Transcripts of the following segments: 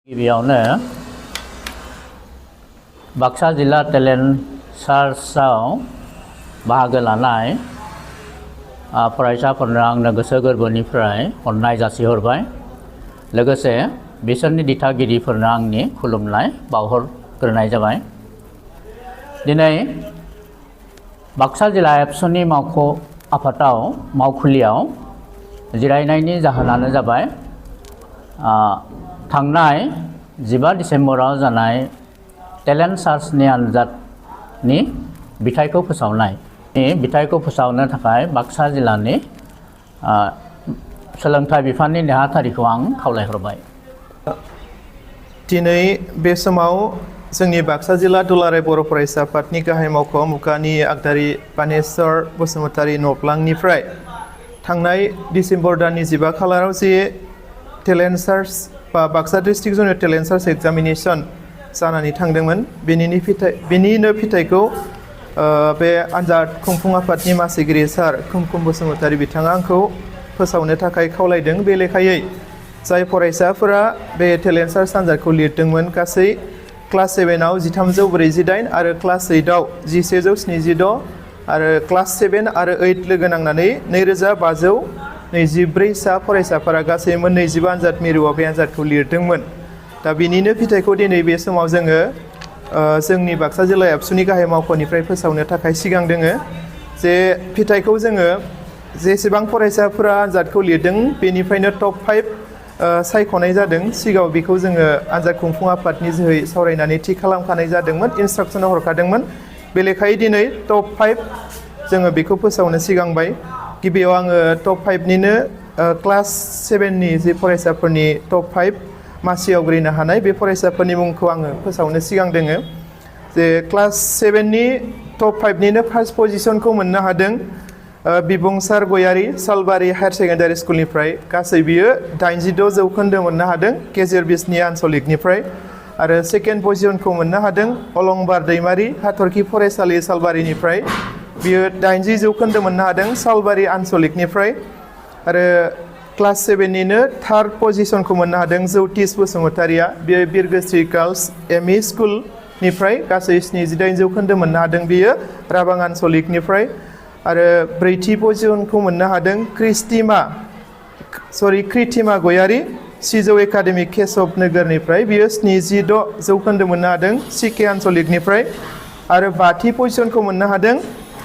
गिबियावनो बाक्सा जिल्ला टेलेन्ट सार्चआव बाहागो लानाय फरायसाफोरनो आंनो गोसो गोरबोनिफ्राय अननाय जासिहरबाय। लोगोसे बिसोरनि दिथागिरिफोरनो आंनि खुलुमनाय बावहरग्रोनाय जाबाय। दिनै बाक्सा जिल्ला एबसुनि मावख' आफादाव मावखुलियाव जिरायनायनि जाहोनानो जाबाय थांनाय 15 डिसेम्बराव जानाय टेलेन्ट सार्चनि आनजादनि बिथायखौ फोसावनाय। बिथायखौ फोसावनो थाखाय बाक्सा जिल्लानि सोलोंथाइ बिफाननि नेहाथारिखौ आं खावलायहरबाय। दिनै बे समाव जोंनि बाक्सा जिल्ला दुलाराय बर' फरायसा आफादनि गाहाय मावख' मुगानि आगदारि बानेस्वर बसुमतारी न'ब्लांनिफ्राय थांनाय डिसेम्बर दाननि 15 खालाराव जे टेलेन्ट सार्च बा Baksa district junior talent search examination जानानै थांदोंमोन। बेनिनो फिथाइखौ बे आनजाद खुंफुं आफादनि मासिगिरि सार खुमखुम बसुमतारी बिथाङा आंखौ फोसावनो थाखाय खावलायदों। बे लेखायै जाय फरायसाफोरा बे टेलेन्ट सार्च आनजादखौ लिरदोंमोन गासै क्लास 7आव 1348 आरो क्लास 8आव 1176 आरो क्लास 7 आरो 8 लोगो नांनानै 2524 सा फरायसाफोरा गासै मोन 25 आनजाद मिरुआव बे आनजादखौ लिरदोंमोन। दा बेनिनो फिथाइखौ दिनै बे समाव जोङो जोंनि बाक्सा जिल्ला एबसुनि गाहाय मावख'निफ्राय फोसावनो थाखाय सिगां दोङो। जे फिथाइखौ जोङो जेसेबां फरायसाफोरा आनजादखौ लिरदों बेनिफ्रायनो टप 5 सायख'नाय जादों। सिगाङाव बेखौ जोङो आनजाद खुंफुं आफादनि जोहै सावरायनानै थि खालामखानाय जादोंमोन, इन्सट्राक्सनाव हरखादोंमन। बे लेखायै दिनै टप 5 जोङो बेखौ फोसावनो सिगांबाय। गिबियाव आङो टप 5निनो क्लास 7नि जे फरायसाफोरनि टप 5 मासि आवग्रिनो हानाय बे फरायसाफोरनि मुंखौ आङो फोसावनो सिगां दोङो। जे क्लास 7नि टप 5निनो फार्स्ट पजिशनखौ मोननो हादों बिबुंसार गयारि सालबारि हायार सेकेन्डारि स्कुलनिफ्राय। गासै बियो 86 जौखोन्दो मोननो हादों गेजेर बिसनि आनसलिकनिफ्राय। आरो सेकेन्ड पजिशनखौ मोननो हादों अलंबार दैमारि हाथरखि फरायसालि सालबारिनिफ्राय। बियो 80 जौखोन्दो मोननो हादों सालबारि आनसलिकनिफ्राय। आरो क्लास 7निनो थार्ड पजिशनखौ मोननो हादों जौतिस बसुमतारिया। बियो बिरगोस्रि गार्लस एम इ स्कुलनिफ्राय गासै 78 जौखोन्दो मोननो हादों बियो राबां आनसलिकनिफ्राय। आरो ब्रैथि पजिशनखौ मोननो हादों कृतिमा गयारि सिजौ एकाडेमिक केशब नोगोरनिफ्राय। बियो 76 जौखोन्दो मोननो हादों सिके आनसलिकनिफ्राय। आरो बाथि पजिशनखौ मोननो हादों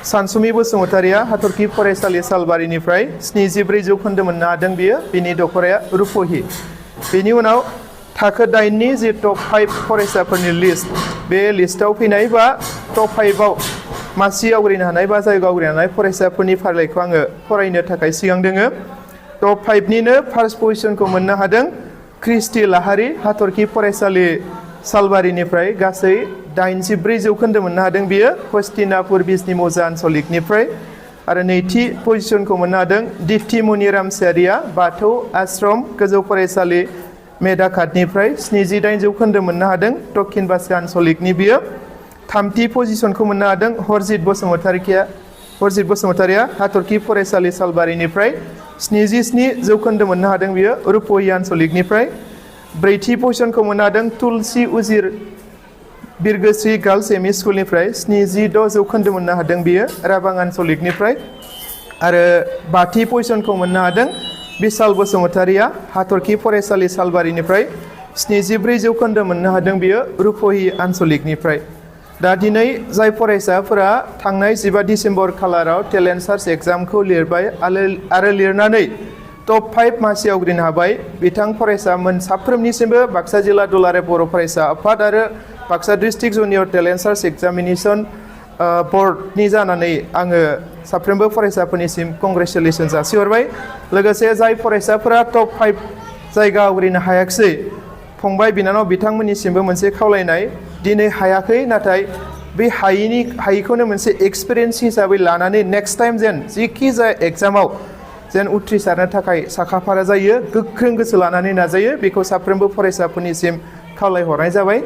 सानसुमि बसुमतारिया हाथरखि फरायसालि सालबारिनिफ्राय। 74 जौखोन्दो मोननो हादों बियो। बिनि दख'राया रुपहि। बेनि उनाव थाखो 8नि जे टप 5 फरायसाफोरनि लिस्ट, बे लिस्टआव फैनाय बा टप 5आव मासि आवग्रिनो हानाय बा जायगा आवग्रिनो हानाय फरायसाफोरनि फारिलाइखौ आङो फरायनो थाखाय सिगां दोङो। टप 5निनो फार्स्ट पजिशनखौ मोननो हादों क्रिस्टि लाहारि हाथरखि फरायसालि सालबारिनिफ्राय। गासै 84 जौखोन्दो मोननो हादों बियो हस्तिनापुर बिजनि मौजा आनसलिकनिफ्राय। आरो नैथि पजिशनखौ मोननो हादों दिप्ति मनिराम सियारिया बाथौ आश्रम गोजौ फरायसालि मेदाखातनिफ्राय। 78 जौखोन्दो मोननो हादों दक्षिण बाक्सा आनसलिकनि बियो। थामथि पजिशनखौ मोननो हादों हरजित बसुमतारिया हाथरखि फरायसालि सालबारिनिफ्राय। 77 जौखोन्दो मोननो हादों बियो रुपहि आनसलिकनिफ्राय। ब्रैथि पजिशनखौ मोननो हादों Tulsi Ujir बिरगोस्रि girls M E स्कुलनिफ्राय। 76 जौखोन्दो मोननो हादों बियो राबां आनसलिकनिफ्राय। आरो बाथि पजिशनखौ मोननो हादों बिशाल बसुमतारिया हाथरखि फरायसालि सालबारिनिफ्राय। 74 जौखोन्दो मोननो हादों बियो रुपहि आनसलिकनिफ्राय। दा दिनै जाय फरायसाफोरा थांनाय 15 डिसेम्बर खालाराव टेलेन्ट सार्च एग्जामखौ लिरबाय आरो लिरनानै टप 5 मासि आवग्रिनो हाबाय, बिथां फरायसामोन साफ्रोमनिसिमबो बाक्सा जिल्ला दुलाराय बर' फरायसा आफाद आरो Baksa district junior talent search examination बर्डनि जानानै आङो साफ्रोमबो फरायसाफोरनिसिम कंग्रेचुलेसन जासिहरबाय। लोगोसे जाय फरायसाफोरा टप 5 जायगा आवग्रिनो हायाखिसै फंबाय बिनानाव बिथांमोननिसिमबो मोनसे खावलायनाय, दिनै हायाखै नाथाय बे हायिखौनो मोनसे एक्सपिरियेन्स हिसाबै लानानै नेक्स्ट टाइम जेन जिखि जाया एग्जामाव जेन उथ्रिसारनो थाखाय साखाफारा जायो, गोख्रों गोसो लानानै नाजायो, बेखौ साफ्रोमबो फरायसाफोरनिसिम खावलायहरनाय जाबाय।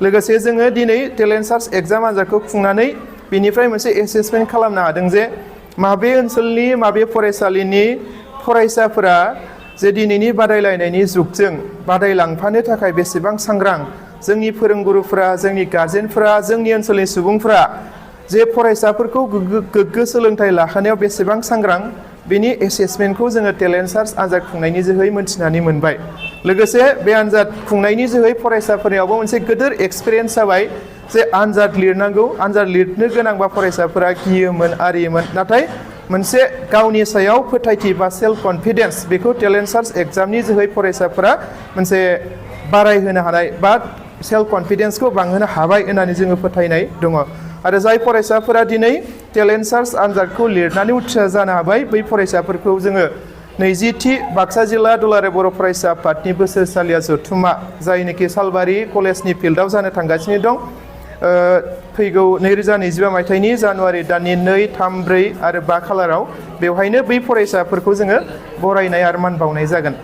लोगोसे जोङो दिनै टेलेन्ट सार्च एग्जाम आनजादखौ खुंनानै बेनिफ्राय मोनसे एसेसमेन्ट खालामनो हादों जे माबे ओनसोलनि माबे फरायसालिनि फरायसाफोरा जे दिनैनि बादायलायनायनि जुगजों बादायलांफानो थाखाय बेसेबां सांग्रां जोंनि फोरोंगुरुफोरा, जोंनि गार्जेनफोरा, जोंनि ओनसोलनि सुबुंफोरा जे फरायसाफोरखौ गोग्गो सोलोंथाइ लाहोनायाव बेसेबां सांग्रां बेनि एसेसमेन्टखौ जोङो टेलेन्ट सार्च आनजाद खुंनायनि जोहै मोनथिनानै मोनबाय। लोगोसे बे आनजाद खुंनायनि जोहै फरायसाफोरनियावबो मोनसे गिदिर एक्सपिरियेन्स जाबाय जे आनजाद लिरनांगौ, आनजाद लिरनो गोनांबा फरायसाफोरा गियोमोन आरियोमोन, नाथाय मोनसे गावनि सायाव फोथायथि बा सेल्फ कनफिडेन्स बेखौ टेलेन्ट सार्च एग्जामनि जोहै फरायसाफोरा मोनसे बारायहोनो हानाय बा सेल्फ कनफिडेन्सखौ बांहोनो हाबाय होननानै जोङो फोथायनाय दङ। आरो जाय फरायसाफोरा दिनै टेलेन्ट सार्च आनजादखौ लिरनानै उथ्रिसार जानो हाबाय बै फरायसाफोरखौ जोङो 20थि बाक्सा जिल्ला दुलाराय बर' फरायसा आफादनि बोसोरसालिया जथुम्मा जायनोखि सालबारि कलेजनि फिल्डआव जानो थांगासिनो दं फैगौ 2025 मायथाइनि जानुवारि दाननि 2, 3, 4 आरो 5 खालाराव बेवहायनो बै फरायसाफोरखौ जोङो बरायनाय आरो मान बावनाय जागोन।